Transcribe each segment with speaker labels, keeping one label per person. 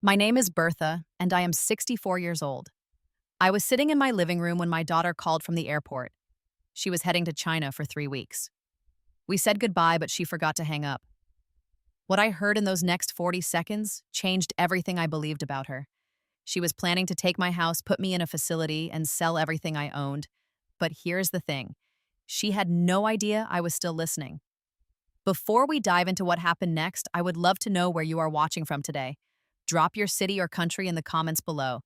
Speaker 1: My name is Bertha, and I am 64 years old. I was sitting in my living room when my daughter called from the airport. She was heading to China for 3 weeks. We said goodbye, but she forgot to hang up. What I heard in those next 40 seconds changed everything I believed about her. She was planning to take my house, put me in a facility, and sell everything I owned. But here's the thing, she had no idea I was still listening. Before we dive into what happened next, I would love to know where you are watching from today. Drop your city or country in the comments below.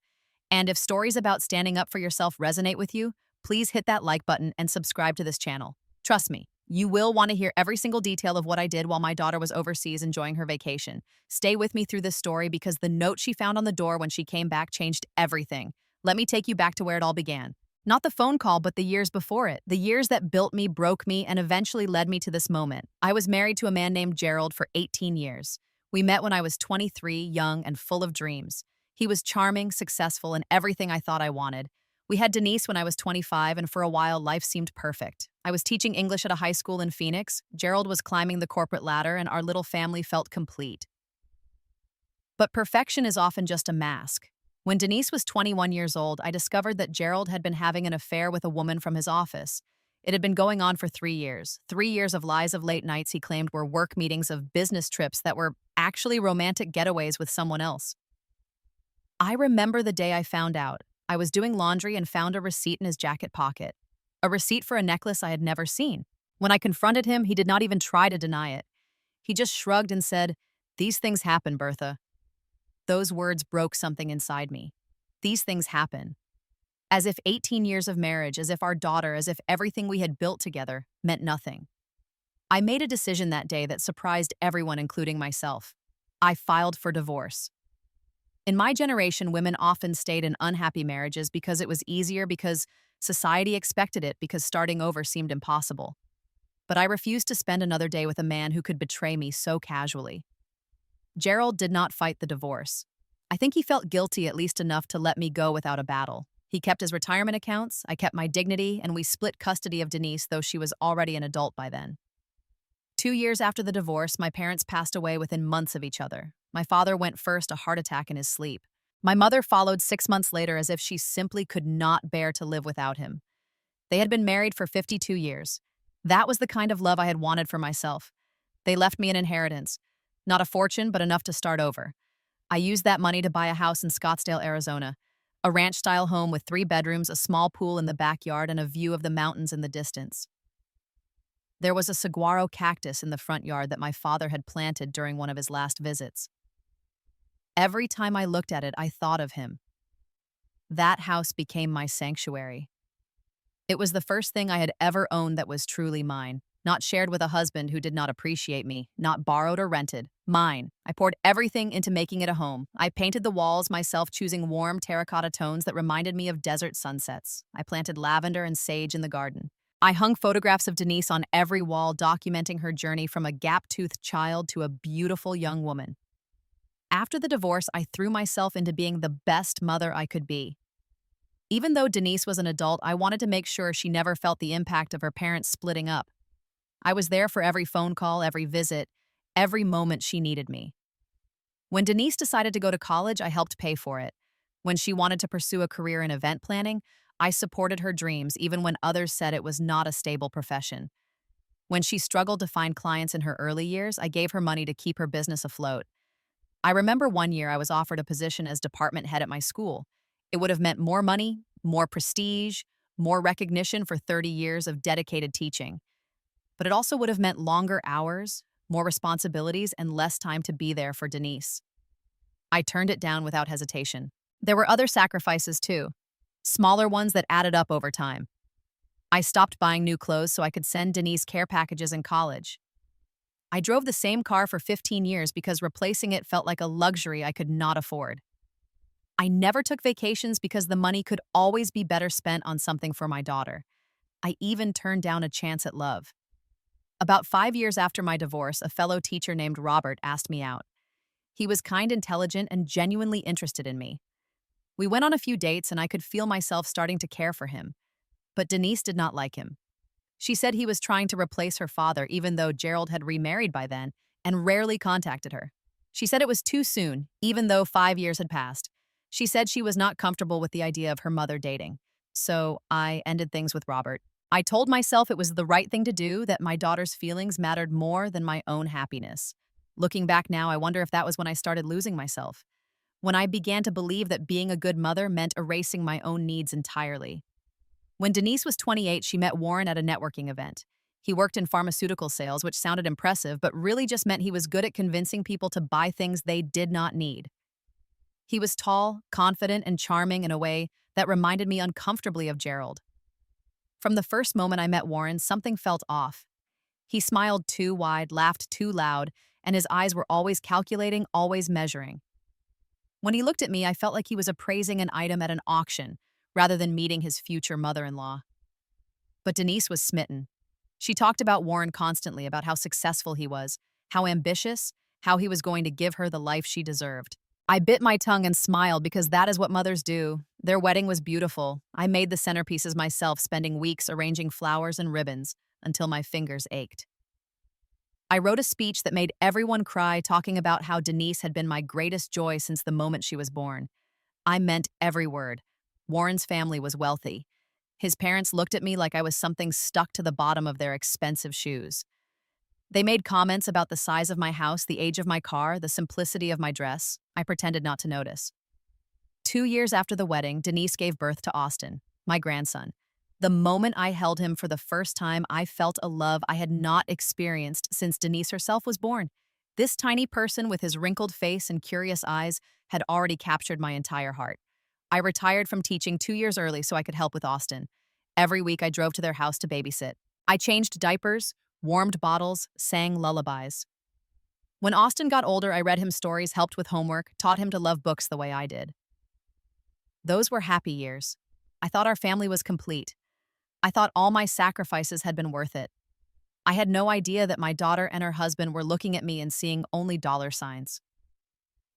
Speaker 1: And if stories about standing up for yourself resonate with you, please hit that like button and subscribe to this channel. Trust me, you will want to hear every single detail of what I did while my daughter was overseas enjoying her vacation. Stay with me through this story because the note she found on the door when she came back changed everything. Let me take you back to where it all began. Not the phone call, but the years before it. The years that built me, broke me, and eventually led me to this moment. I was married to a man named Gerald for 18 years. We met when I was 23, young and full of dreams. He was charming, successful, and everything I thought I wanted. We had Denise when I was 25, and for a while, life seemed perfect. I was teaching English at a high school in Phoenix. Gerald was climbing the corporate ladder, and our little family felt complete. But perfection is often just a mask. When Denise was 21 years old, I discovered that Gerald had been having an affair with a woman from his office. It had been going on for 3 years. 3 years of lies of late nights he claimed were work meetings, of business trips that were actually romantic getaways with someone else. I remember the day I found out. I was doing laundry and found a receipt in his jacket pocket. A receipt for a necklace I had never seen. When I confronted him, he did not even try to deny it. He just shrugged and said, "These things happen, Bertha." Those words broke something inside me. These things happen. As if 18 years of marriage, as if our daughter, as if everything we had built together meant nothing. I made a decision that day that surprised everyone, including myself. I filed for divorce. In my generation, women often stayed in unhappy marriages because it was easier, because society expected it, because starting over seemed impossible. But I refused to spend another day with a man who could betray me so casually. Gerald did not fight the divorce. I think he felt guilty at least enough to let me go without a battle. He kept his retirement accounts, I kept my dignity, and we split custody of Denise, though she was already an adult by then. 2 years after the divorce, my parents passed away within months of each other. My father went first, a heart attack in his sleep. My mother followed 6 months later, as if she simply could not bear to live without him. They had been married for 52 years. That was the kind of love I had wanted for myself. They left me an inheritance. Not a fortune, but enough to start over. I used that money to buy a house in Scottsdale, Arizona. A ranch-style home with 3 bedrooms, a small pool in the backyard, and a view of the mountains in the distance. There was a saguaro cactus in the front yard that my father had planted during one of his last visits. Every time I looked at it, I thought of him. That house became my sanctuary. It was the first thing I had ever owned that was truly mine, not shared with a husband who did not appreciate me, not borrowed or rented. Mine. I poured everything into making it a home. I painted the walls myself, choosing warm terracotta tones that reminded me of desert sunsets. I planted lavender and sage in the garden. I hung photographs of Denise on every wall, documenting her journey from a gap-toothed child to a beautiful young woman. After the divorce, I threw myself into being the best mother I could be. Even though Denise was an adult, I wanted to make sure she never felt the impact of her parents splitting up. I was there for every phone call, every visit, every moment she needed me. When Denise decided to go to college, I helped pay for it. When she wanted to pursue a career in event planning, I supported her dreams even when others said it was not a stable profession. When she struggled to find clients in her early years, I gave her money to keep her business afloat. I remember one year I was offered a position as department head at my school. It would have meant more money, more prestige, more recognition for 30 years of dedicated teaching. But it also would have meant longer hours, more responsibilities, and less time to be there for Denise. I turned it down without hesitation. There were other sacrifices too, smaller ones that added up over time. I stopped buying new clothes so I could send Denise care packages in college. I drove the same car for 15 years because replacing it felt like a luxury I could not afford. I never took vacations because the money could always be better spent on something for my daughter. I even turned down a chance at love. About 5 years after my divorce, a fellow teacher named Robert asked me out. He was kind, intelligent, and genuinely interested in me. We went on a few dates and I could feel myself starting to care for him. But Denise did not like him. She said he was trying to replace her father even though Gerald had remarried by then and rarely contacted her. She said it was too soon, even though 5 years had passed. She said she was not comfortable with the idea of her mother dating. So I ended things with Robert. I told myself it was the right thing to do, that my daughter's feelings mattered more than my own happiness. Looking back now, I wonder if that was when I started losing myself. When I began to believe that being a good mother meant erasing my own needs entirely. When Denise was 28, she met Warren at a networking event. He worked in pharmaceutical sales, which sounded impressive, but really just meant he was good at convincing people to buy things they did not need. He was tall, confident, and charming in a way that reminded me uncomfortably of Gerald. From the first moment I met Warren, something felt off. He smiled too wide, laughed too loud, and his eyes were always calculating, always measuring. When he looked at me, I felt like he was appraising an item at an auction, rather than meeting his future mother-in-law. But Denise was smitten. She talked about Warren constantly, about how successful he was, how ambitious, how he was going to give her the life she deserved. I bit my tongue and smiled because that is what mothers do. Their wedding was beautiful. I made the centerpieces myself, spending weeks arranging flowers and ribbons until my fingers ached. I wrote a speech that made everyone cry, talking about how Denise had been my greatest joy since the moment she was born. I meant every word. Warren's family was wealthy. His parents looked at me like I was something stuck to the bottom of their expensive shoes. They made comments about the size of my house, the age of my car, the simplicity of my dress. I pretended not to notice. 2 years after the wedding, Denise gave birth to Austin, my grandson. The moment I held him for the first time, I felt a love I had not experienced since Denise herself was born. This tiny person with his wrinkled face and curious eyes had already captured my entire heart. I retired from teaching 2 years early so I could help with Austin. Every week I drove to their house to babysit. I changed diapers, warmed bottles, sang lullabies. When Austin got older, I read him stories, helped with homework, taught him to love books the way I did. Those were happy years. I thought our family was complete. I thought all my sacrifices had been worth it. I had no idea that my daughter and her husband were looking at me and seeing only dollar signs.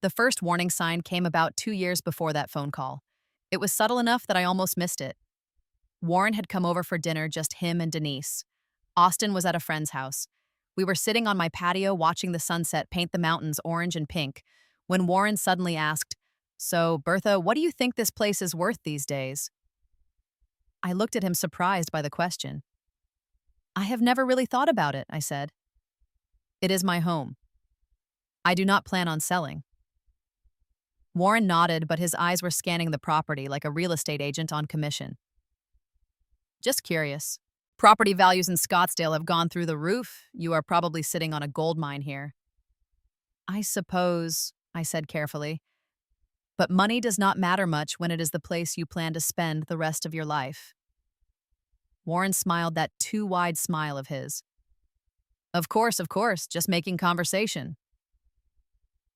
Speaker 1: The first warning sign came about 2 years before that phone call. It was subtle enough that I almost missed it. Warren had come over for dinner, just him and Denise. Austin was at a friend's house. We were sitting on my patio watching the sunset paint the mountains orange and pink, when Warren suddenly asked, "So, Bertha, what do you think this place is worth these days?" I looked at him, surprised by the question. "I have never really thought about it," I said. "It is my home. I do not plan on selling." Warren nodded, but his eyes were scanning the property like a real estate agent on commission. "Just curious. Property values in Scottsdale have gone through the roof. You are probably sitting on a gold mine here." "I suppose," I said carefully. "But money does not matter much when it is the place you plan to spend the rest of your life." Warren smiled, that too wide smile of his. Of course, just making conversation."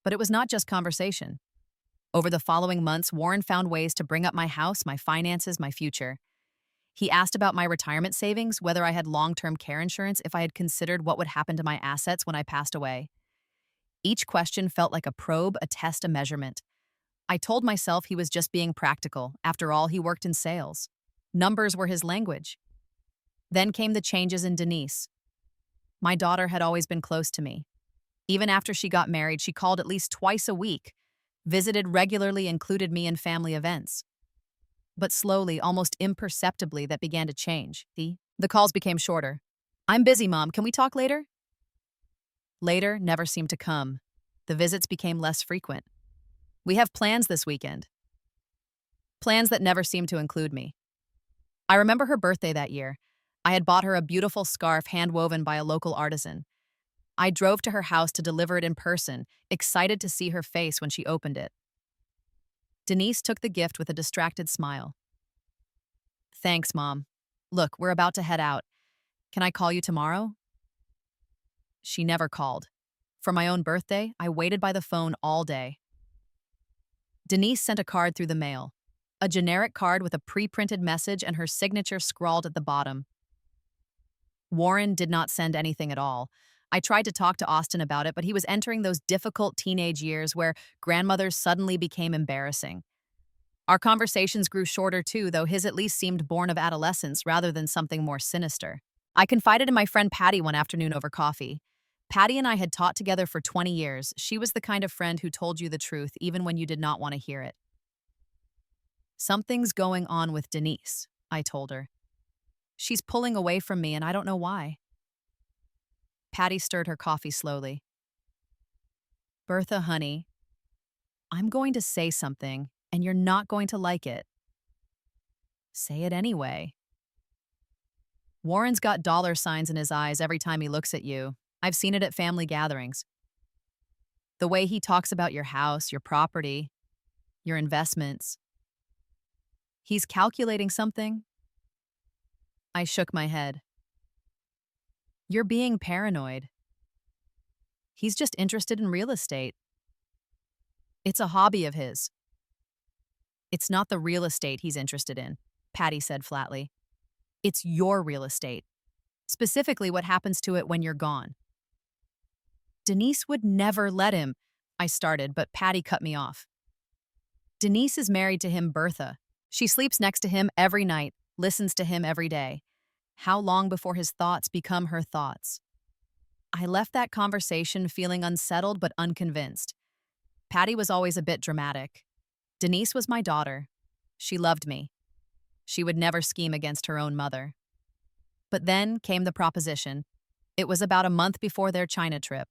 Speaker 1: But it was not just conversation. Over the following months, Warren found ways to bring up my house, my finances, my future. He asked about my retirement savings, whether I had long-term care insurance, if I had considered what would happen to my assets when I passed away. Each question felt like a probe, a test, a measurement. I told myself he was just being practical. After all, he worked in sales. Numbers were his language. Then came the changes in Denise. My daughter had always been close to me. Even after she got married, she called at least twice a week, visited regularly, included me in family events. But slowly, almost imperceptibly, that began to change. The calls became shorter. "I'm busy, Mom. Can we talk later?" Later never seemed to come. The visits became less frequent. "We have plans this weekend." Plans that never seemed to include me. I remember her birthday that year. I had bought her a beautiful scarf hand-woven by a local artisan. I drove to her house to deliver it in person, excited to see her face when she opened it. Denise took the gift with a distracted smile. "Thanks, Mom. Look, we're about to head out. Can I call you tomorrow?" She never called. For my own birthday, I waited by the phone all day. Denise sent a card through the mail. A generic card with a pre-printed message and her signature scrawled at the bottom. Warren did not send anything at all. I tried to talk to Austin about it, but he was entering those difficult teenage years where grandmothers suddenly became embarrassing. Our conversations grew shorter too, though his at least seemed born of adolescence rather than something more sinister. I confided in my friend Patty one afternoon over coffee. Patty and I had taught together for 20 years. She was the kind of friend who told you the truth even when you did not want to hear it. Something's going on with Denise, I told her. She's pulling away from me and I don't know why. Patty stirred her coffee slowly. Bertha, honey, I'm going to say something and you're not going to like it. Say it anyway. Warren's got dollar signs in his eyes every time he looks at you. I've seen it at family gatherings. The way he talks about your house, your property, your investments. He's calculating something. I shook my head. You're being paranoid. He's just interested in real estate. It's a hobby of his. It's not the real estate he's interested in, Patty said flatly. It's your real estate. Specifically what happens to it when you're gone. Denise would never let him, I started, but Patty cut me off. Denise is married to him, Bertha. She sleeps next to him every night, listens to him every day. How long before his thoughts become her thoughts? I left that conversation feeling unsettled but unconvinced. Patty was always a bit dramatic. Denise was my daughter. She loved me. She would never scheme against her own mother. But then came the proposition. It was about a month before their China trip.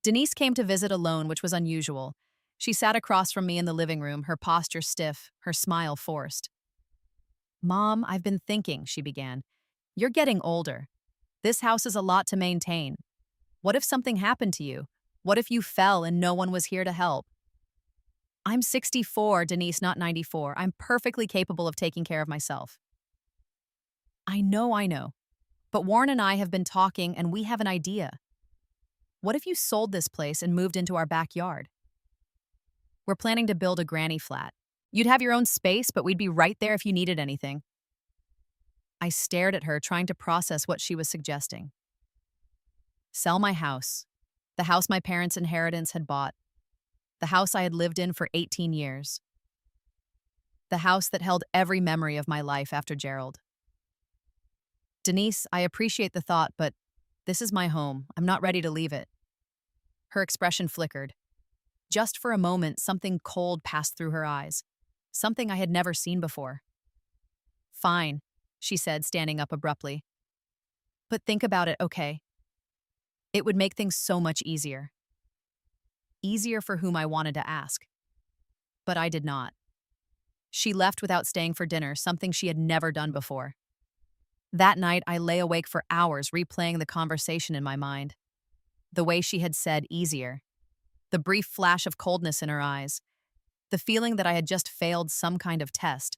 Speaker 1: Denise came to visit alone, which was unusual. She sat across from me in the living room, her posture stiff, her smile forced. Mom, I've been thinking, she began. You're getting older. This house is a lot to maintain. What if something happened to you? What if you fell and no one was here to help? I'm 64, Denise, not 94. I'm perfectly capable of taking care of myself. I know. But Warren and I have been talking and we have an idea. What if you sold this place and moved into our backyard? We're planning to build a granny flat. You'd have your own space, but we'd be right there if you needed anything. I stared at her, trying to process what she was suggesting. Sell my house. The house my parents' inheritance had bought. The house I had lived in for 18 years. The house that held every memory of my life after Gerald. Denise, I appreciate the thought, but this is my home. I'm not ready to leave it. Her expression flickered. Just for a moment, something cold passed through her eyes. Something I had never seen before. Fine, she said, standing up abruptly. But think about it, okay? It would make things so much easier. Easier for whom I wanted to ask. But I did not. She left without staying for dinner, something she had never done before. That night, I lay awake for hours replaying the conversation in my mind. The way she had said easier. The brief flash of coldness in her eyes. The feeling that I had just failed some kind of test.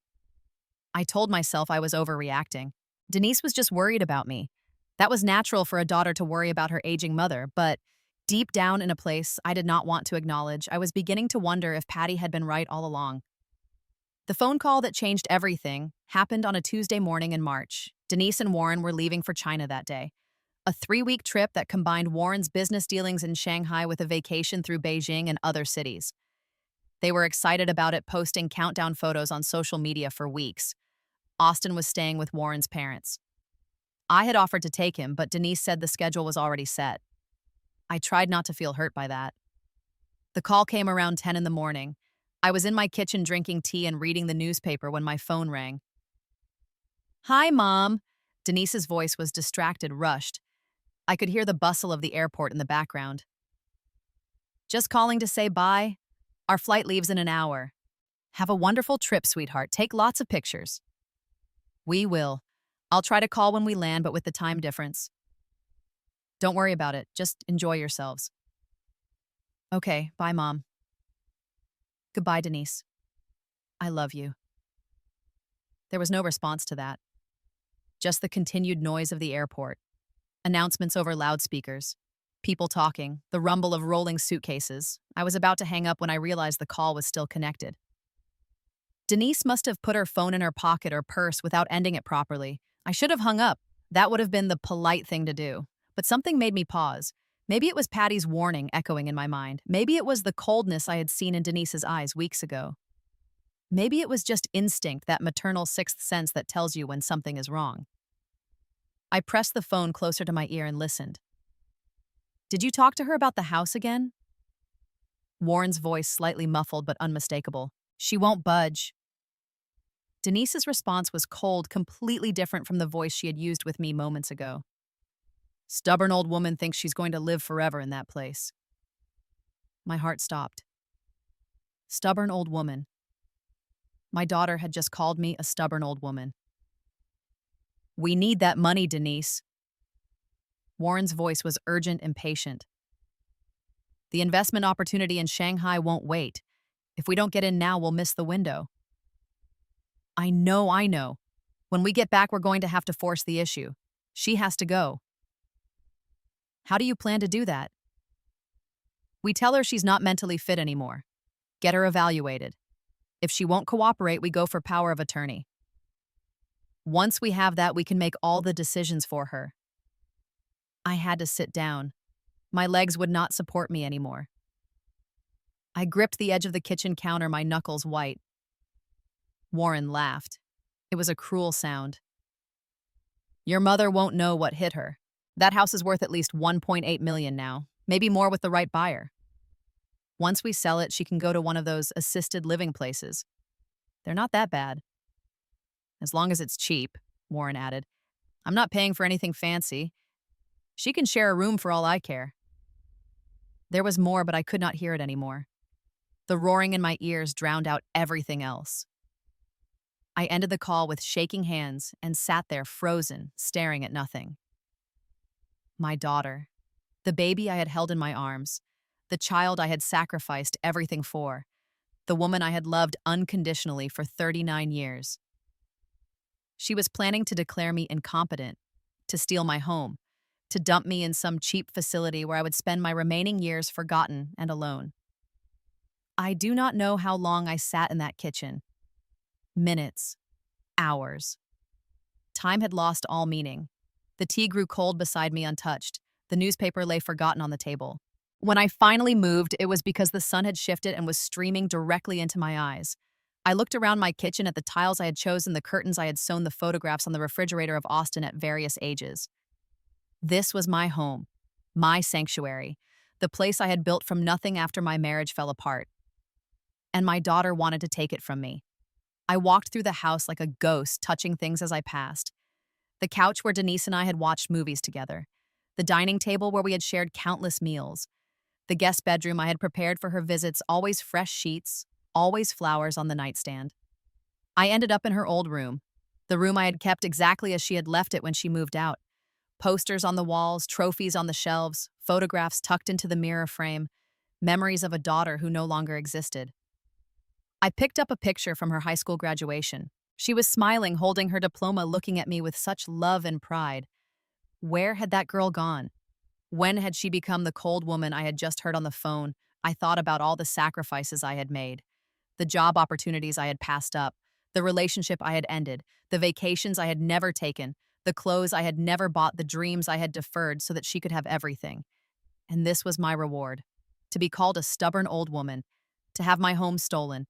Speaker 1: I told myself I was overreacting. Denise was just worried about me. That was natural for a daughter to worry about her aging mother, but deep down in a place I did not want to acknowledge, I was beginning to wonder if Patty had been right all along. The phone call that changed everything happened on a Tuesday morning in March. Denise and Warren were leaving for China that day. A 3-week trip that combined Warren's business dealings in Shanghai with a vacation through Beijing and other cities. They were excited about it, posting countdown photos on social media for weeks. Austin was staying with Warren's parents. I had offered to take him, but Denise said the schedule was already set. I tried not to feel hurt by that. The call came around 10 in the morning. I was in my kitchen drinking tea and reading the newspaper when my phone rang. Hi, Mom. Denise's voice was distracted, rushed. I could hear the bustle of the airport in the background. Just calling to say bye. Our flight leaves in an hour. Have a wonderful trip, sweetheart. Take lots of pictures. We will. I'll try to call when we land, but with the time difference. Don't worry about it. Just enjoy yourselves. Okay, bye, Mom. Goodbye, Denise. I love you. There was no response to that. Just the continued noise of the airport. Announcements over loudspeakers. People talking, the rumble of rolling suitcases. I was about to hang up when I realized the call was still connected. Denise must have put her phone in her pocket or purse without ending it properly. I should have hung up. That would have been the polite thing to do. But something made me pause. Maybe it was Patty's warning echoing in my mind. Maybe it was the coldness I had seen in Denise's eyes weeks ago. Maybe it was just instinct, that maternal sixth sense that tells you when something is wrong. I pressed the phone closer to my ear and listened. Did you talk to her about the house again? Warren's voice slightly muffled but unmistakable. She won't budge. Denise's response was cold, completely different from the voice she had used with me moments ago. Stubborn old woman thinks she's going to live forever in that place. My heart stopped. Stubborn old woman. My daughter had just called me a stubborn old woman. We need that money, Denise. Warren's voice was urgent and patient. The investment opportunity in Shanghai won't wait. If we don't get in now, we'll miss the window. I know. When we get back, we're going to have to force the issue. She has to go. How do you plan to do that? We tell her she's not mentally fit anymore. Get her evaluated. If she won't cooperate, we go for power of attorney. Once we have that, we can make all the decisions for her. I had to sit down. My legs would not support me anymore. I gripped the edge of the kitchen counter, my knuckles white. Warren laughed. It was a cruel sound. Your mother won't know what hit her. That house is worth at least $1.8 million now, maybe more with the right buyer. Once we sell it, she can go to one of those assisted living places. They're not that bad. As long as it's cheap, Warren added. I'm not paying for anything fancy. She can share a room for all I care. There was more, but I could not hear it anymore. The roaring in my ears drowned out everything else. I ended the call with shaking hands and sat there frozen, staring at nothing. My daughter, the baby I had held in my arms, the child I had sacrificed everything for, the woman I had loved unconditionally for 39 years. She was planning to declare me incompetent, to steal my home, to dump me in some cheap facility where I would spend my remaining years forgotten and alone. I do not know how long I sat in that kitchen. Minutes. Hours. Time had lost all meaning. The tea grew cold beside me untouched. The newspaper lay forgotten on the table. When I finally moved, it was because the sun had shifted and was streaming directly into my eyes. I looked around my kitchen at the tiles I had chosen, the curtains I had sewn, the photographs on the refrigerator of Austin at various ages. This was my home, my sanctuary, the place I had built from nothing after my marriage fell apart. And my daughter wanted to take it from me. I walked through the house like a ghost, touching things as I passed. The couch where Denise and I had watched movies together. The dining table where we had shared countless meals. The guest bedroom I had prepared for her visits, always fresh sheets, always flowers on the nightstand. I ended up in her old room, the room I had kept exactly as she had left it when she moved out. Posters on the walls, trophies on the shelves, photographs tucked into the mirror frame, memories of a daughter who no longer existed. I picked up a picture from her high school graduation. She was smiling, holding her diploma, looking at me with such love and pride. Where had that girl gone? When had she become the cold woman I had just heard on the phone? I thought about all the sacrifices I had made, the job opportunities I had passed up, the relationship I had ended, the vacations I had never taken, the clothes I had never bought, the dreams I had deferred so that she could have everything. And this was my reward: to be called a stubborn old woman, to have my home stolen,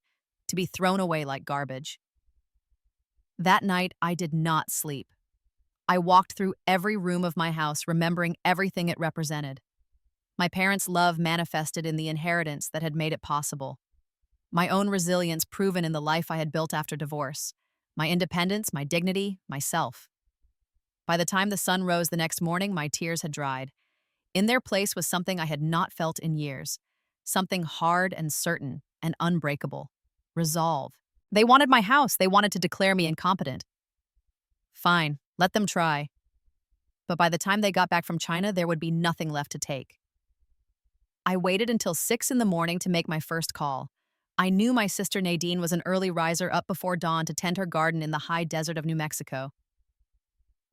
Speaker 1: to be thrown away like garbage. That night, I did not sleep. I walked through every room of my house, remembering everything it represented. My parents' love manifested in the inheritance that had made it possible. My own resilience proven in the life I had built after divorce. My independence, my dignity, myself. By the time the sun rose the next morning, my tears had dried. In their place was something I had not felt in years. Something hard and certain and unbreakable. Resolve. They wanted my house. They wanted to declare me incompetent. Fine, let them try. But by the time they got back from China, there would be nothing left to take. I waited until 6 in the morning to make my first call. I knew my sister Nadine was an early riser, up before dawn to tend her garden in the high desert of New Mexico.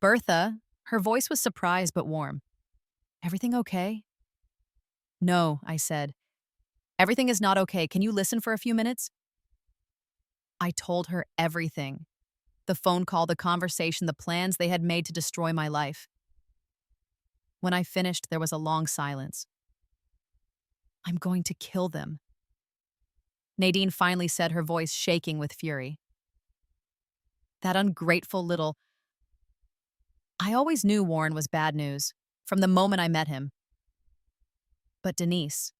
Speaker 1: Bertha, her voice was surprised but warm. Everything okay? No, I said. Everything is not okay. Can you listen for a few minutes? I told her everything. The phone call, the conversation, the plans they had made to destroy my life. When I finished, there was a long silence. I'm going to kill them. Nadine finally said, her voice shaking with fury. That ungrateful little... I always knew Warren was bad news, from the moment I met him. But Denise,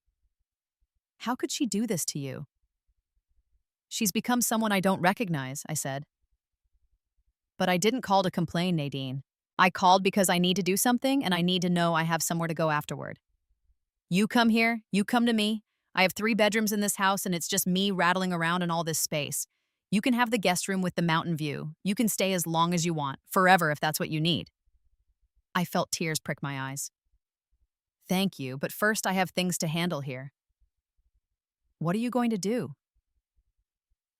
Speaker 1: how could she do this to you? She's become someone I don't recognize, I said. But I didn't call to complain, Nadine. I called because I need to do something and I need to know I have somewhere to go afterward. You come here, you come to me. I have 3 bedrooms in this house and it's just me rattling around in all this space. You can have the guest room with the mountain view. You can stay as long as you want, forever if that's what you need. I felt tears prick my eyes. Thank you, but first I have things to handle here. What are you going to do?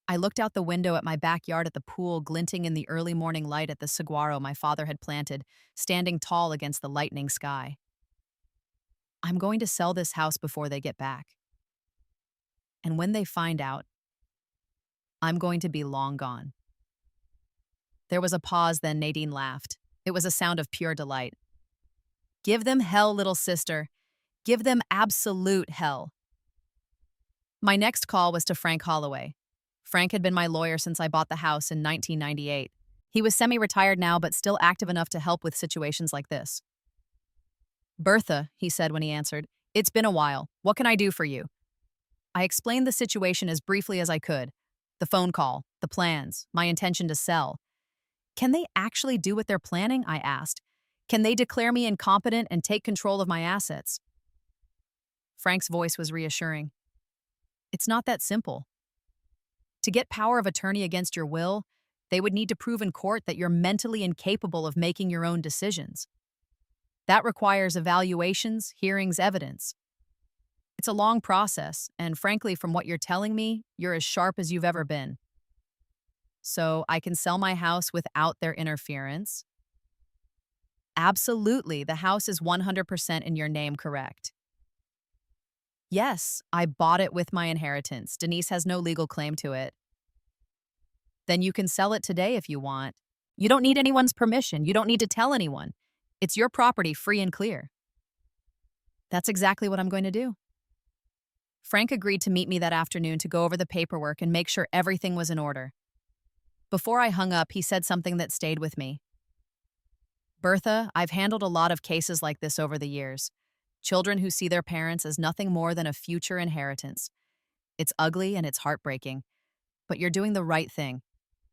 Speaker 1: I looked out the window at my backyard at the pool glinting in the early morning light at the saguaro my father had planted, standing tall against the lightening sky. I'm going to sell this house before they get back. And when they find out, I'm going to be long gone. There was a pause, then Nadine laughed. It was a sound of pure delight. Give them hell, little sister. Give them absolute hell. My next call was to Frank Holloway. Frank had been my lawyer since I bought the house in 1998. He was semi-retired now, but still active enough to help with situations like this. Bertha, he said when he answered, it's been a while. What can I do for you? I explained the situation as briefly as I could. The phone call, the plans, my intention to sell. Can they actually do what they're planning? I asked. Can they declare me incompetent and take control of my assets? Frank's voice was reassuring. It's not that simple. To get power of attorney against your will, they would need to prove in court that you're mentally incapable of making your own decisions. That requires evaluations, hearings, evidence. It's a long process, and frankly, from what you're telling me, you're as sharp as you've ever been. So I can sell my house without their interference? Absolutely, the house is 100% in your name, correct? Yes, I bought it with my inheritance. Denise has no legal claim to it. Then you can sell it today if you want. You don't need anyone's permission. You don't need to tell anyone. It's your property, free and clear. That's exactly what I'm going to do. Frank agreed to meet me that afternoon to go over the paperwork and make sure everything was in order. Before I hung up, he said something that stayed with me. Bertha, I've handled a lot of cases like this over the years. Children who see their parents as nothing more than a future inheritance. It's ugly and it's heartbreaking. But you're doing the right thing.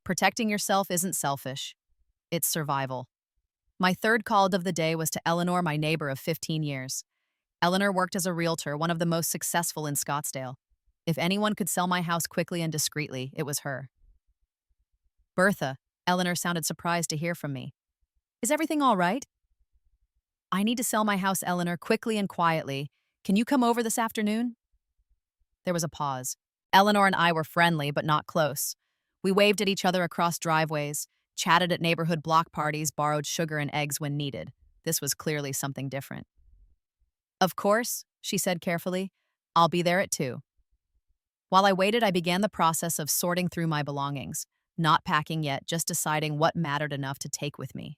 Speaker 1: Protecting yourself isn't selfish. It's survival. My third call of the day was to Eleanor, my neighbor of 15 years. Eleanor worked as a realtor, one of the most successful in Scottsdale. If anyone could sell my house quickly and discreetly, it was her. Bertha, Eleanor sounded surprised to hear from me. Is everything all right? I need to sell my house, Eleanor, quickly and quietly. Can you come over this afternoon? There was a pause. Eleanor and I were friendly, but not close. We waved at each other across driveways, chatted at neighborhood block parties, borrowed sugar and eggs when needed. This was clearly something different. Of course, she said carefully. I'll be there at 2. While I waited, I began the process of sorting through my belongings, not packing yet, just deciding what mattered enough to take with me.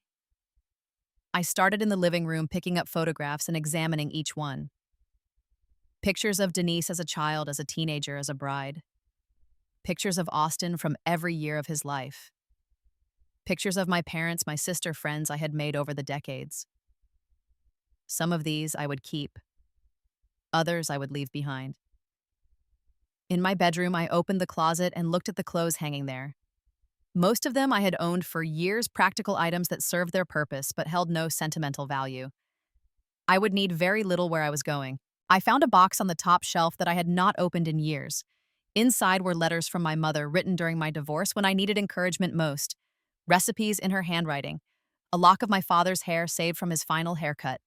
Speaker 1: I started in the living room, picking up photographs and examining each one. Pictures of Denise as a child, as a teenager, as a bride. Pictures of Austin from every year of his life. Pictures of my parents, my sister, friends I had made over the decades. Some of these I would keep. Others I would leave behind. In my bedroom, I opened the closet and looked at the clothes hanging there. Most of them I had owned for years, practical items that served their purpose but held no sentimental value. I would need very little where I was going. I found a box on the top shelf that I had not opened in years. Inside were letters from my mother written during my divorce when I needed encouragement most, recipes in her handwriting, a lock of my father's hair saved from his final haircut.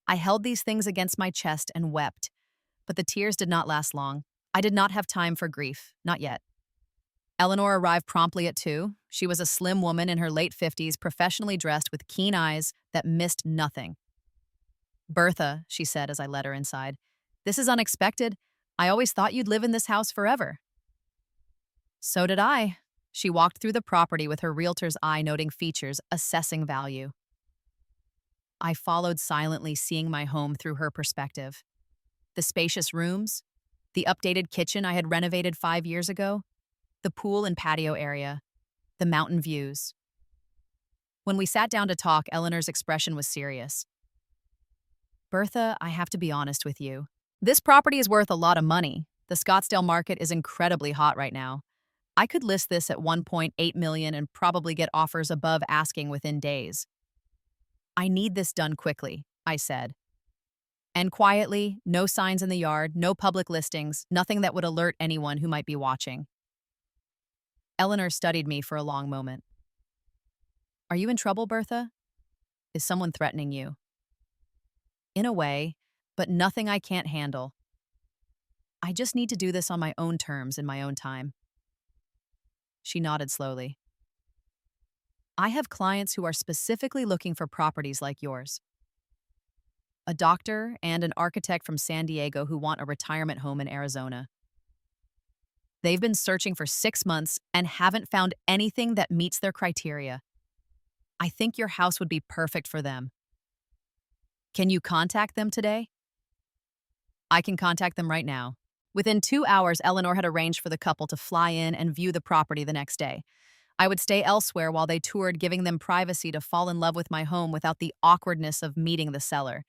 Speaker 1: I held these things against my chest and wept, but the tears did not last long. I did not have time for grief, not yet. Eleanor arrived promptly at 2. She was a slim woman in her late 50s, professionally dressed with keen eyes that missed nothing. Bertha, she said as I led her inside, this is unexpected. I always thought you'd live in this house forever. So did I. She walked through the property with her realtor's eye noting features, assessing value. I followed silently, seeing my home through her perspective. The spacious rooms, the updated kitchen I had renovated 5 years ago, the pool and patio area, the mountain views. When we sat down to talk, Eleanor's expression was serious. Bertha, I have to be honest with you. This property is worth a lot of money. The Scottsdale market is incredibly hot right now. I could list this at 1.8 million and probably get offers above asking within days. I need this done quickly, I said. And quietly, no signs in the yard, no public listings, nothing that would alert anyone who might be watching. Eleanor studied me for a long moment. Are you in trouble, Bertha? Is someone threatening you? In a way, but nothing I can't handle. I just need to do this on my own terms in my own time. She nodded slowly. I have clients who are specifically looking for properties like yours. A doctor and an architect from San Diego who want a retirement home in Arizona. They've been searching for 6 months and haven't found anything that meets their criteria. I think your house would be perfect for them. Can you contact them today? I can contact them right now. Within 2 hours, Eleanor had arranged for the couple to fly in and view the property the next day. I would stay elsewhere while they toured, giving them privacy to fall in love with my home without the awkwardness of meeting the seller.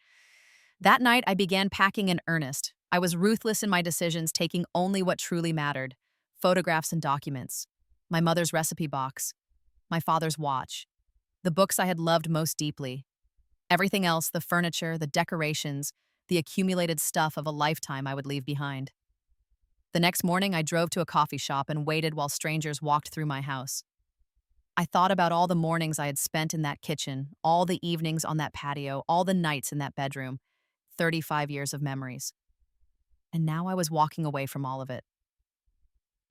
Speaker 1: That night, I began packing in earnest. I was ruthless in my decisions, taking only what truly mattered: photographs and documents, my mother's recipe box, my father's watch, the books I had loved most deeply. Everything else, the furniture, the decorations, the accumulated stuff of a lifetime I would leave behind. The next morning, I drove to a coffee shop and waited while strangers walked through my house. I thought about all the mornings I had spent in that kitchen, all the evenings on that patio, all the nights in that bedroom. 35 years of memories. And now I was walking away from all of it.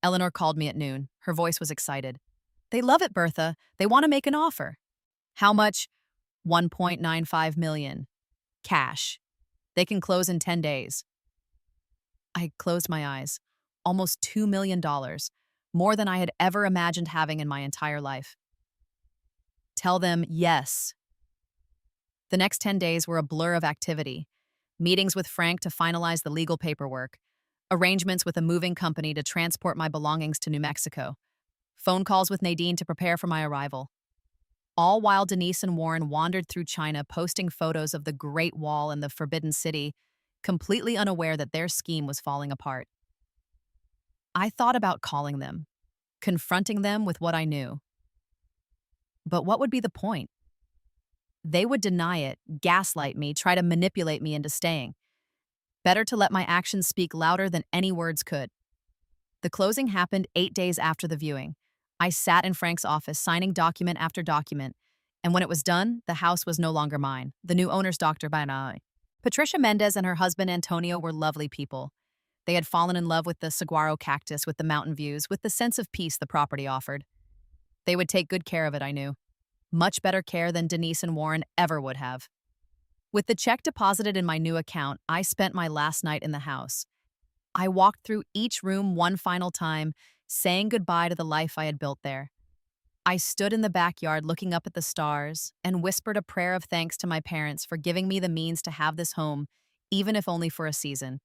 Speaker 1: Eleanor called me at noon. Her voice was excited. They love it, Bertha. They want to make an offer. How much? 1.95 million. Cash. They can close in 10 days. I closed my eyes. Almost $2 million. More than I had ever imagined having in my entire life. Tell them yes. The next 10 days were a blur of activity. Meetings with Frank to finalize the legal paperwork. Arrangements with a moving company to transport my belongings to New Mexico. Phone calls with Nadine to prepare for my arrival. All while Denise and Warren wandered through China, posting photos of the Great Wall and the Forbidden City, completely unaware that their scheme was falling apart. I thought about calling them, confronting them with what I knew. But what would be the point? They would deny it, gaslight me, try to manipulate me into staying. Better to let my actions speak louder than any words could. The closing happened 8 days after the viewing. I sat in Frank's office, signing document after document, and when it was done, the house was no longer mine. The new owner's Dr. Banai. Patricia Mendez and her husband Antonio were lovely people. They had fallen in love with the saguaro cactus, with the mountain views, with the sense of peace the property offered. They would take good care of it, I knew. Much better care than Denise and Warren ever would have. With the check deposited in my new account, I spent my last night in the house. I walked through each room one final time, saying goodbye to the life I had built there. I stood in the backyard looking up at the stars and whispered a prayer of thanks to my parents for giving me the means to have this home, even if only for a season.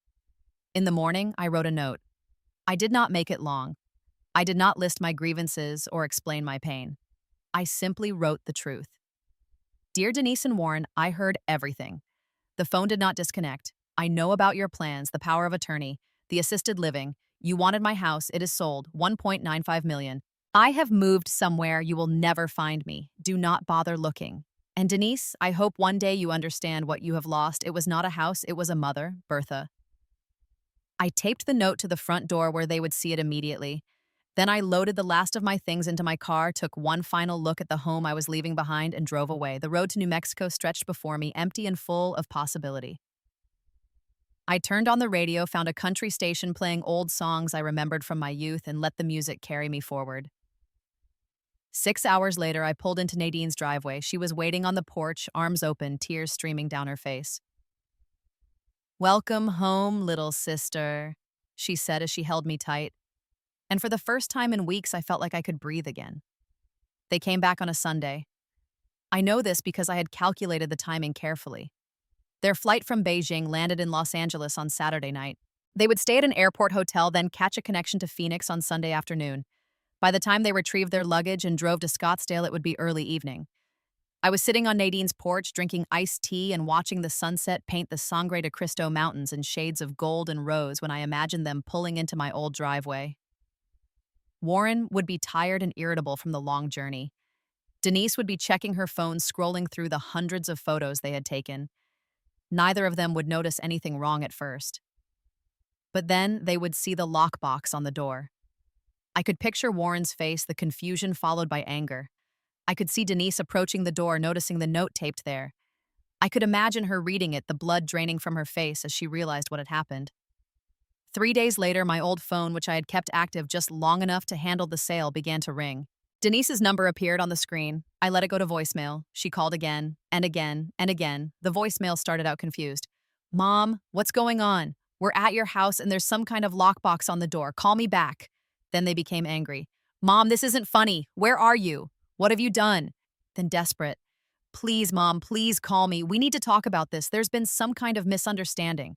Speaker 1: In the morning, I wrote a note. I did not make it long. I did not list my grievances or explain my pain. I simply wrote the truth. Dear Denise and Warren, I heard everything. The phone did not disconnect. I know about your plans, the power of attorney, the assisted living. You wanted my house. It is sold. 1.95 million. I have moved somewhere you will never find me. Do not bother looking. And Denise, I hope one day you understand what you have lost. It was not a house. It was a mother, Bertha. I taped the note to the front door where they would see it immediately. Then I loaded the last of my things into my car, took one final look at the home I was leaving behind, and drove away. The road to New Mexico stretched before me, empty and full of possibility. I turned on the radio, found a country station playing old songs I remembered from my youth, and let the music carry me forward. 6 hours later, I pulled into Nadine's driveway. She was waiting on the porch, arms open, tears streaming down her face. "Welcome home, little sister," she said as she held me tight. And for the first time in weeks, I felt like I could breathe again. They came back on a Sunday. I know this because I had calculated the timing carefully. Their flight from Beijing landed in Los Angeles on Saturday night. They would stay at an airport hotel, then catch a connection to Phoenix on Sunday afternoon. By the time they retrieved their luggage and drove to Scottsdale, it would be early evening. I was sitting on Nadine's porch drinking iced tea and watching the sunset paint the Sangre de Cristo Mountains in shades of gold and rose when I imagined them pulling into my old driveway. Warren would be tired and irritable from the long journey. Denise would be checking her phone, scrolling through the hundreds of photos they had taken. Neither of them would notice anything wrong at first. But then they would see the lockbox on the door. I could picture Warren's face, the confusion followed by anger. I could see Denise approaching the door, noticing the note taped there. I could imagine her reading it, the blood draining from her face as she realized what had happened. 3 days later, my old phone, which I had kept active just long enough to handle the sale, began to ring. Denise's number appeared on the screen. I let it go to voicemail. She called again, and again, and again. The voicemail started out confused. "Mom, what's going on? We're at your house and there's some kind of lockbox on the door. Call me back." Then they became angry. "Mom, this isn't funny. Where are you? What have you done?" Then desperate. "Please, Mom, please call me. We need to talk about this. There's been some kind of misunderstanding."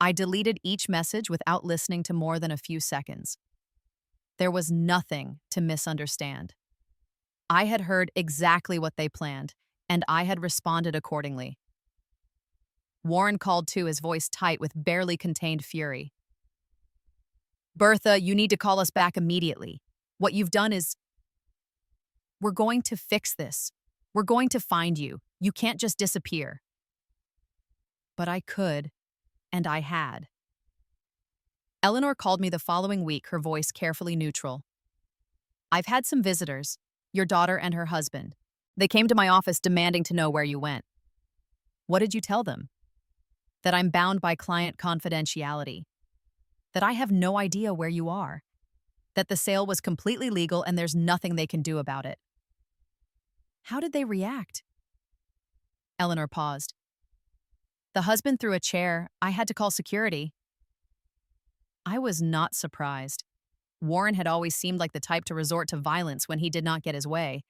Speaker 1: I deleted each message without listening to more than a few seconds. There was nothing to misunderstand. I had heard exactly what they planned, and I had responded accordingly. Warren called too, his voice tight with barely contained fury. "Bertha, you need to call us back immediately. What you've done is... We're going to fix this. We're going to find you. You can't just disappear." But I could, and I had. Eleanor called me the following week, her voice carefully neutral. "I've had some visitors, your daughter and her husband. They came to my office demanding to know where you went." "What did you tell them?" "That I'm bound by client confidentiality. That I have no idea where you are. That the sale was completely legal and there's nothing they can do about it." "How did they react?" Eleanor paused. "The husband threw a chair. I had to call security." I was not surprised. Warren had always seemed like the type to resort to violence when he did not get his way.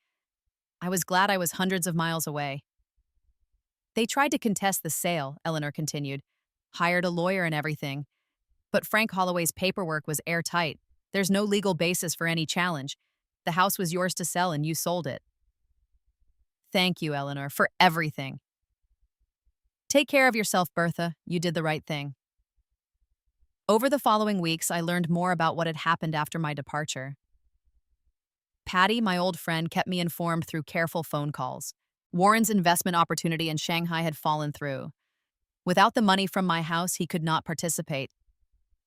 Speaker 1: I was glad I was hundreds of miles away. "They tried to contest the sale," Eleanor continued. "Hired a lawyer and everything. But Frank Holloway's paperwork was airtight. There's no legal basis for any challenge. The house was yours to sell and you sold it." "Thank you, Eleanor, for everything." "Take care of yourself, Bertha. You did the right thing." Over the following weeks, I learned more about what had happened after my departure. Patty, my old friend, kept me informed through careful phone calls. Warren's investment opportunity in Shanghai had fallen through. Without the money from my house, he could not participate.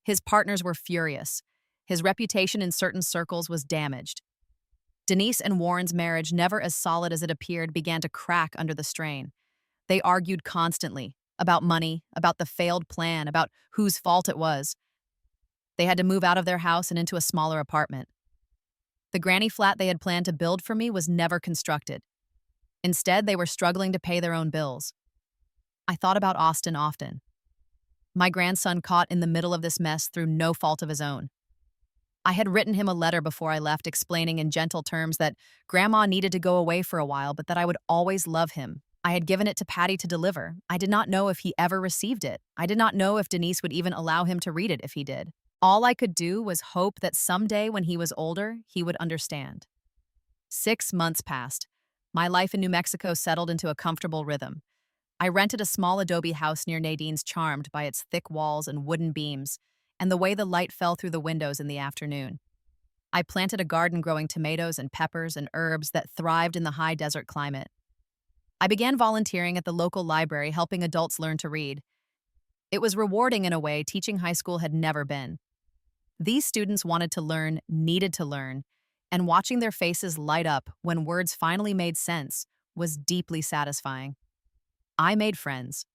Speaker 1: His partners were furious. His reputation in certain circles was damaged. Denise and Warren's marriage, never as solid as it appeared, began to crack under the strain. They argued constantly about money, about the failed plan, about whose fault it was. They had to move out of their house and into a smaller apartment. The granny flat they had planned to build for me was never constructed. Instead, they were struggling to pay their own bills. I thought about Austin often. My grandson caught in the middle of this mess through no fault of his own. I had written him a letter before I left explaining in gentle terms that Grandma needed to go away for a while, but that I would always love him. I had given it to Patty to deliver. I did not know if he ever received it. I did not know if Denise would even allow him to read it if he did. All I could do was hope that someday when he was older, he would understand. 6 months passed. My life in New Mexico settled into a comfortable rhythm. I rented a small adobe house near Nadine's, charmed by its thick walls and wooden beams, and the way the light fell through the windows in the afternoon. I planted a garden growing tomatoes and peppers and herbs that thrived in the high desert climate. I began volunteering at the local library, helping adults learn to read. It was rewarding in a way teaching high school had never been. These students wanted to learn, needed to learn, and watching their faces light up when words finally made sense was deeply satisfying. I made friends.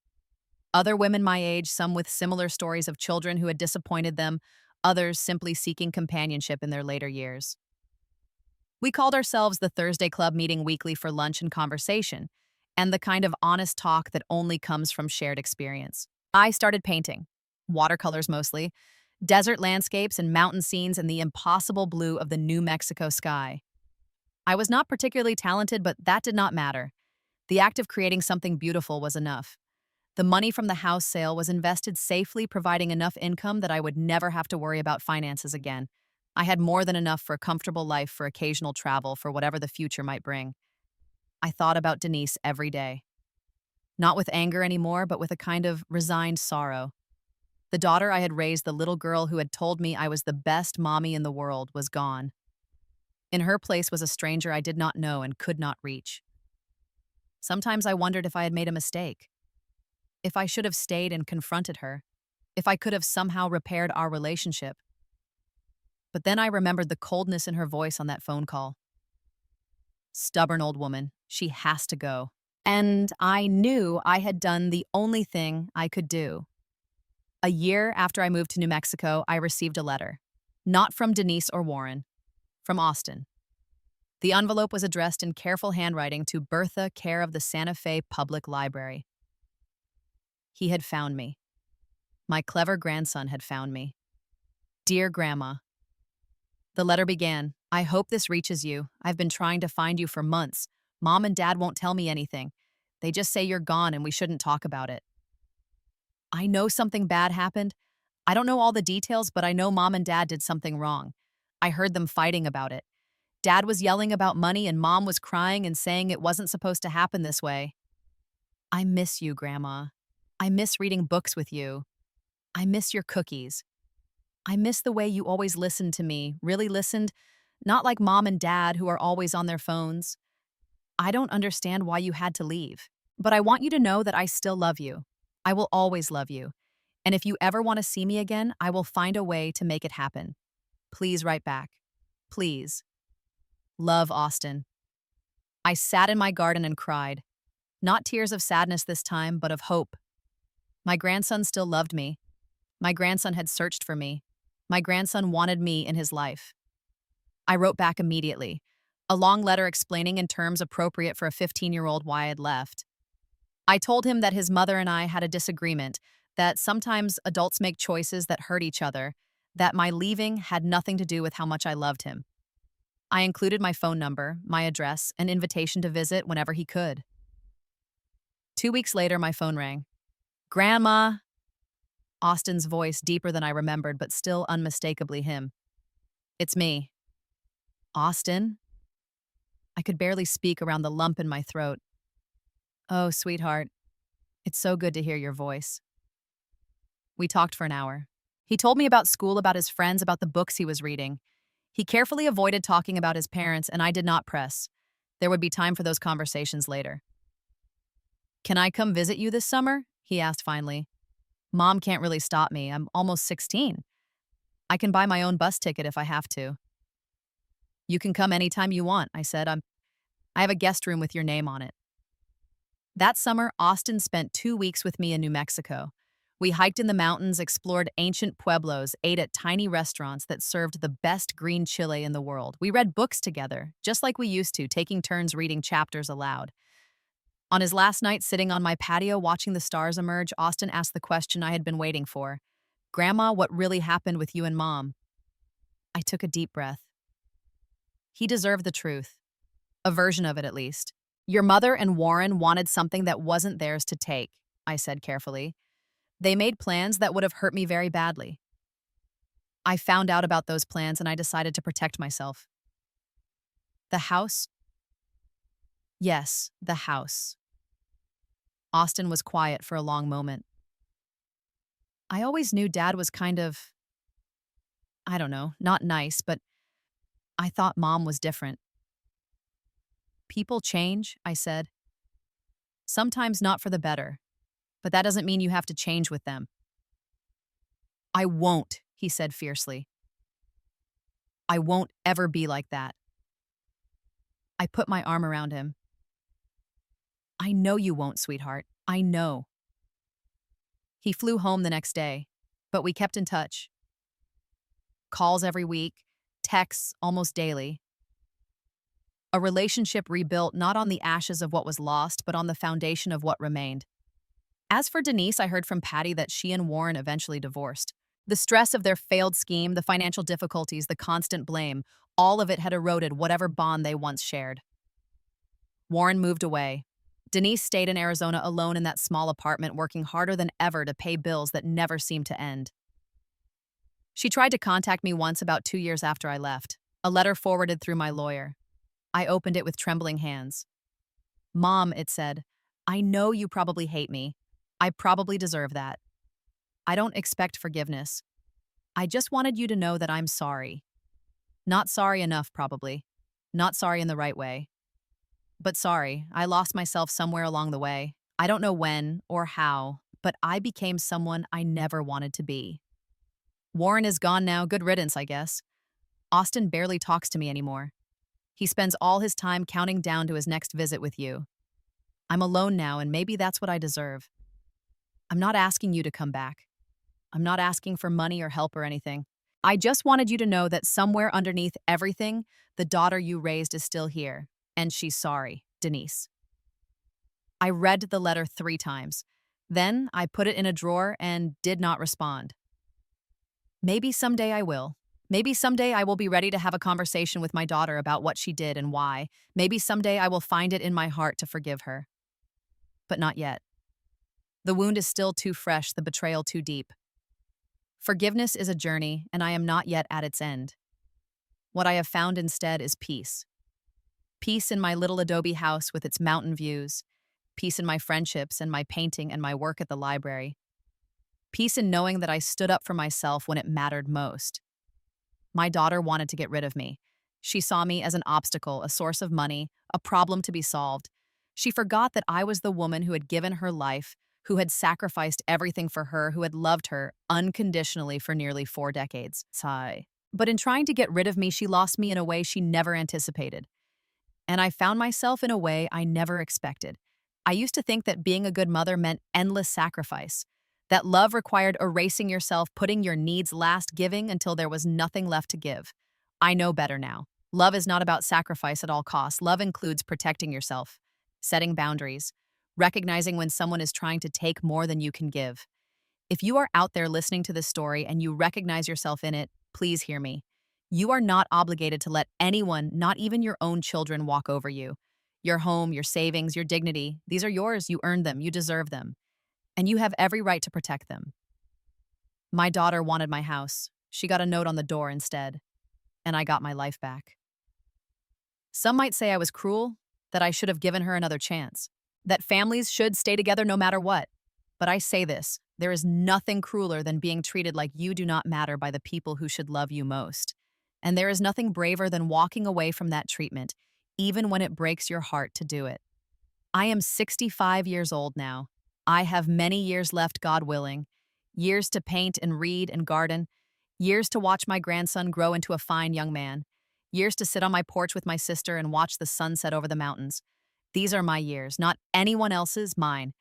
Speaker 1: Other women my age, some with similar stories of children who had disappointed them, others simply seeking companionship in their later years. We called ourselves the Thursday Club, meeting weekly for lunch and conversation, and the kind of honest talk that only comes from shared experience. I started painting, watercolors mostly, desert landscapes and mountain scenes in the impossible blue of the New Mexico sky. I was not particularly talented, but that did not matter. The act of creating something beautiful was enough. The money from the house sale was invested safely, providing enough income that I would never have to worry about finances again. I had more than enough for a comfortable life, for occasional travel, for whatever the future might bring. I thought about Denise every day. Not with anger anymore, but with a kind of resigned sorrow. The daughter I had raised, the little girl who had told me I was the best mommy in the world, was gone. In her place was a stranger I did not know and could not reach. Sometimes I wondered if I had made a mistake, if I should have stayed and confronted her, if I could have somehow repaired our relationship. But then I remembered the coldness in her voice on that phone call. Stubborn old woman, she has to go. And I knew I had done the only thing I could do. A year after I moved to New Mexico, I received a letter. Not from Denise or Warren, from Austin. The envelope was addressed in careful handwriting to Bertha, care of the Santa Fe Public Library. He had found me. My clever grandson had found me. Dear Grandma. The letter began, I hope this reaches you. I've been trying to find you for months. Mom and Dad won't tell me anything. They just say you're gone and we shouldn't talk about it. I know something bad happened. I don't know all the details, but I know Mom and Dad did something wrong. I heard them fighting about it. Dad was yelling about money and Mom was crying and saying it wasn't supposed to happen this way. I miss you, Grandma. I miss reading books with you. I miss your cookies. I miss the way you always listened to me, really listened, not like Mom and Dad who are always on their phones. I don't understand why you had to leave, but I want you to know that I still love you. I will always love you. And if you ever want to see me again, I will find a way to make it happen. Please write back. Please. Love, Austin. I sat in my garden and cried. Not tears of sadness this time, but of hope. My grandson still loved me. My grandson had searched for me. My grandson wanted me in his life. I wrote back immediately, a long letter explaining in terms appropriate for a 15-year-old why I had left. I told him that his mother and I had a disagreement, that sometimes adults make choices that hurt each other, that my leaving had nothing to do with how much I loved him. I included my phone number, my address, an invitation to visit whenever he could. 2 weeks later, my phone rang. Grandma! Austin's voice, deeper than I remembered, but still unmistakably him. It's me. Austin? I could barely speak around the lump in my throat. Oh, sweetheart. It's so good to hear your voice. We talked for an hour. He told me about school, about his friends, about the books he was reading. He carefully avoided talking about his parents, and I did not press. There would be time for those conversations later. Can I come visit you this summer? He asked finally. Mom can't really stop me. I'm almost 16. I can buy my own bus ticket if I have to. You can come anytime you want, I said. I have a guest room with your name on it. That summer, Austin spent 2 weeks with me in New Mexico. We hiked in the mountains, explored ancient pueblos, ate at tiny restaurants that served the best green chile in the world. We read books together, just like we used to, taking turns reading chapters aloud. On his last night sitting on my patio watching the stars emerge, Austin asked the question I had been waiting for. Grandma, what really happened with you and Mom? I took a deep breath. He deserved the truth. A version of it, at least. Your mother and Warren wanted something that wasn't theirs to take, I said carefully. They made plans that would have hurt me very badly. I found out about those plans and I decided to protect myself. The house? Yes, the house. Austin was quiet for a long moment. I always knew Dad was kind of, I don't know, not nice, but I thought Mom was different. People change, I said. Sometimes not for the better, but that doesn't mean you have to change with them. I won't, he said fiercely. I won't ever be like that. I put my arm around him. I know you won't, sweetheart. I know. He flew home the next day, but we kept in touch. Calls every week, texts almost daily. A relationship rebuilt not on the ashes of what was lost, but on the foundation of what remained. As for Denise, I heard from Patty that she and Warren eventually divorced. The stress of their failed scheme, the financial difficulties, the constant blame, all of it had eroded whatever bond they once shared. Warren moved away. Denise stayed in Arizona alone in that small apartment, working harder than ever to pay bills that never seemed to end. She tried to contact me once about 2 years after I left, a letter forwarded through my lawyer. I opened it with trembling hands. Mom, it said, I know you probably hate me. I probably deserve that. I don't expect forgiveness. I just wanted you to know that I'm sorry. Not sorry enough, probably. Not sorry in the right way. But sorry, I lost myself somewhere along the way. I don't know when or how, but I became someone I never wanted to be. Warren is gone now, good riddance, I guess. Austin barely talks to me anymore. He spends all his time counting down to his next visit with you. I'm alone now, and maybe that's what I deserve. I'm not asking you to come back. I'm not asking for money or help or anything. I just wanted you to know that somewhere underneath everything, the daughter you raised is still here, and she's sorry, Denise. I read the letter 3 times. Then I put it in a drawer and did not respond. Maybe someday I will. Maybe someday I will be ready to have a conversation with my daughter about what she did and why. Maybe someday I will find it in my heart to forgive her. But not yet. The wound is still too fresh, the betrayal too deep. Forgiveness is a journey, and I am not yet at its end. What I have found instead is peace. Peace in my little adobe house with its mountain views. Peace in my friendships and my painting and my work at the library. Peace in knowing that I stood up for myself when it mattered most. My daughter wanted to get rid of me. She saw me as an obstacle, a source of money, a problem to be solved. She forgot that I was the woman who had given her life, who had sacrificed everything for her, who had loved her unconditionally for nearly 4 decades. Sigh. But in trying to get rid of me, she lost me in a way she never anticipated. And I found myself in a way I never expected. I used to think that being a good mother meant endless sacrifice, that love required erasing yourself, putting your needs last, giving until there was nothing left to give. I know better now. Love is not about sacrifice at all costs. Love includes protecting yourself, setting boundaries, recognizing when someone is trying to take more than you can give. If you are out there listening to this story and you recognize yourself in it, please hear me. You are not obligated to let anyone, not even your own children, walk over you. Your home, your savings, your dignity, these are yours. You earned them. You deserve them. And you have every right to protect them. My daughter wanted my house. She got a note on the door instead, and I got my life back. Some might say I was cruel, that I should have given her another chance, that families should stay together no matter what. But I say this, there is nothing crueler than being treated like you do not matter by the people who should love you most. And there is nothing braver than walking away from that treatment, even when it breaks your heart to do it. I am 65 years old now. I have many years left, God willing. Years to paint and read and garden. Years to watch my grandson grow into a fine young man. Years to sit on my porch with my sister and watch the sunset over the mountains. These are my years, not anyone else's, mine.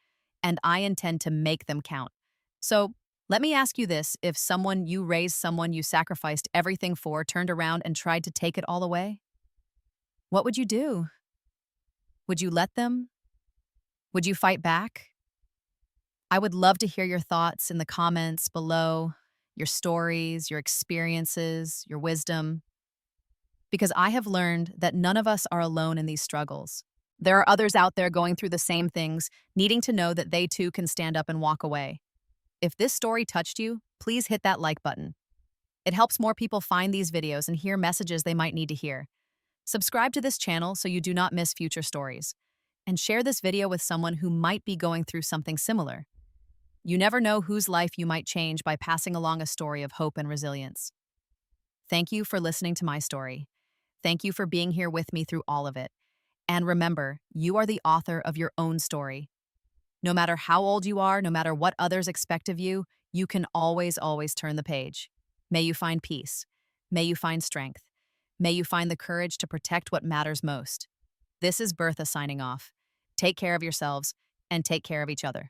Speaker 1: And I intend to make them count. So, let me ask you this, if someone you raised, someone you sacrificed everything for, turned around and tried to take it all away, what would you do? Would you let them? Would you fight back? I would love to hear your thoughts in the comments below, your stories, your experiences, your wisdom, because I have learned that none of us are alone in these struggles. There are others out there going through the same things, needing to know that they too can stand up and walk away. If this story touched you, please hit that like button. It helps more people find these videos and hear messages they might need to hear. Subscribe to this channel so you do not miss future stories. And share this video with someone who might be going through something similar. You never know whose life you might change by passing along a story of hope and resilience. Thank you for listening to my story. Thank you for being here with me through all of it. And remember, you are the author of your own story. No matter how old you are, no matter what others expect of you, you can always, always turn the page. May you find peace. May you find strength. May you find the courage to protect what matters most. This is Bertha signing off. Take care of yourselves and take care of each other.